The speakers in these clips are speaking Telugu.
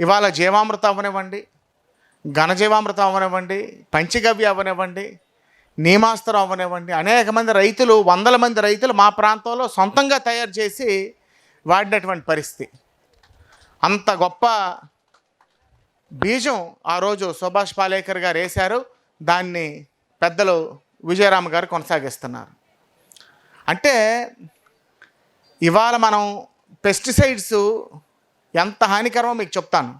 ఇవాళ జీవామృతం అవనివ్వండి, ఘనజీవామృతం అవనివ్వండి, పంచగవ్య అవనివ్వండి, నీమాస్త్రం అవనివ్వండి, అనేక మంది రైతులు, వందల మంది రైతులు మా ప్రాంతంలో సొంతంగా తయారు చేసి వాడినటువంటి పరిస్థితి. అంత గొప్ప బీజం ఆ రోజు సుభాష్ పాలేకర్ గారు వేశారు. దాన్ని పెద్దలు విజయరామ గారు కొనసాగిస్తున్నారు. అంటే ఇవాళ మనం పెస్టిసైడ్స్ ఎంత హానికరమో మీకు చెప్తాను.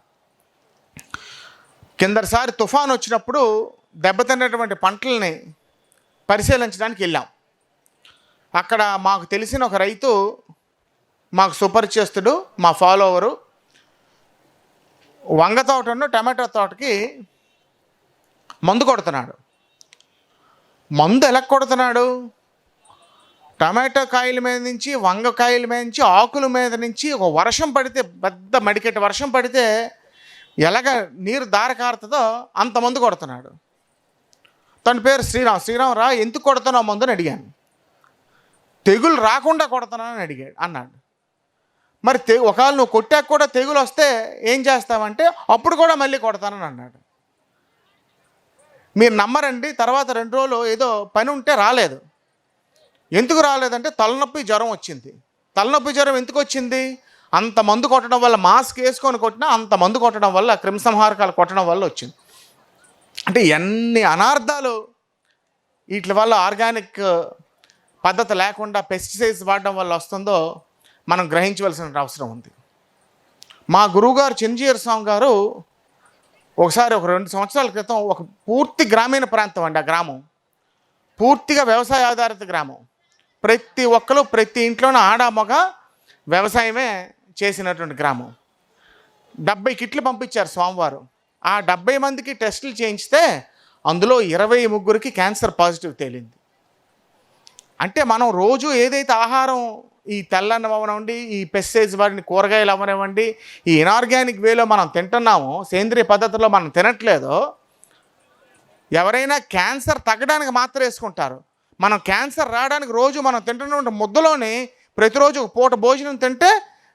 కిందటిసారి తుఫాన్ వచ్చినప్పుడు దెబ్బతిన్నటువంటి పంటల్ని పరిశీలించడానికి వెళ్ళాం. అక్కడ మాకు తెలిసిన ఒక రైతు, మాకు సుపరిచితుడు, మా ఫాలోవరు, వంగ తోటను టమాటో తోటకి మందు కొడుతున్నాడు. మందు ఎలా కొడుతున్నాడు? టమాటో కాయల మీద నుంచి, వంగకాయల మీద నుంచి, ఆకుల మీద నుంచి ఒక వర్షం పడితే, పెద్ద మడికెట్టి వర్షం పడితే ఎలాగ నీరు దార కారుతుందో అంత మందు కొడుతున్నాడు. తన పేరు శ్రీరామ్. శ్రీరామ్ రా, ఎందుకు కొడుతున్నావు మందుని అడిగాను. తెగులు రాకుండా కొడుతున్నానని అన్నాడు. మరి ఒకవేళ నువ్వు కొట్టాక కూడా తెగులు వస్తే ఏం చేస్తావంటే అప్పుడు కూడా మళ్ళీ కొడతానని అన్నాడు. మీరు నమ్మరండి, తర్వాత 2 రోజులు ఏదో పని ఉంటే రాలేదు. ఎందుకు రాలేదంటే తలనొప్పి జ్వరం వచ్చింది. తలనొప్పి జ్వరం ఎందుకు వచ్చింది? అంత మందు కొట్టడం వల్ల, మాస్క్ వేసుకొని కొట్టినా అంత మందు కొట్టడం వల్ల, క్రిమిసంహారకాలు కొట్టడం వల్ల వచ్చింది. అంటే ఎన్ని అనార్థాలు వీటి వల్ల, ఆర్గానిక్ పద్ధతి లేకుండా పెస్టిసైడ్స్ వాడడం వల్ల వస్తుందో మనం గ్రహించవలసిన అవసరం ఉంది. మా గురువుగారు చిన్నజీయర్ స్వామి గారు ఒకసారి ఒక 2 సంవత్సరాల క్రితం ఒక పూర్తి గ్రామీణ ప్రాంతం అండి. ఆ గ్రామం పూర్తిగా వ్యవసాయ ఆధారిత గ్రామం. ప్రతి ఒక్కరు, ప్రతి ఇంట్లోనూ ఆడ మగ వ్యవసాయమే చేసినటువంటి గ్రామం. 70 కిట్లు పంపించారు స్వామివారు. ఆ 70 మందికి టెస్టులు చేయించితే అందులో 23కి క్యాన్సర్ పాజిటివ్ తేలింది. అంటే మనం రోజు ఏదైతే ఆహారం, ఈ తెల్లన్నం అవనివ్వండి, ఈ పెస్టిసైడ్స్ వాడిని కూరగాయలు అవనివ్వండి, ఈ ఇనార్గానిక్ వేలో మనం తింటున్నామో, సేంద్రియ పద్ధతిలో మనం తినట్లేదో, ఎవరైనా క్యాన్సర్ తగ్గడానికి మాత్రం వేసుకుంటారు. మనం క్యాన్సర్ రావడానికి రోజు మనం తింటున్న ముద్దలోని ప్రతిరోజు ఒక పూట భోజనం తింటే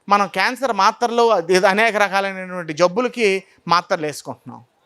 మనం క్యాన్సర్ మాత్రలు, అనేక రకాలైనటువంటి జబ్బులకి మాత్రలు వేసుకుంటున్నాం.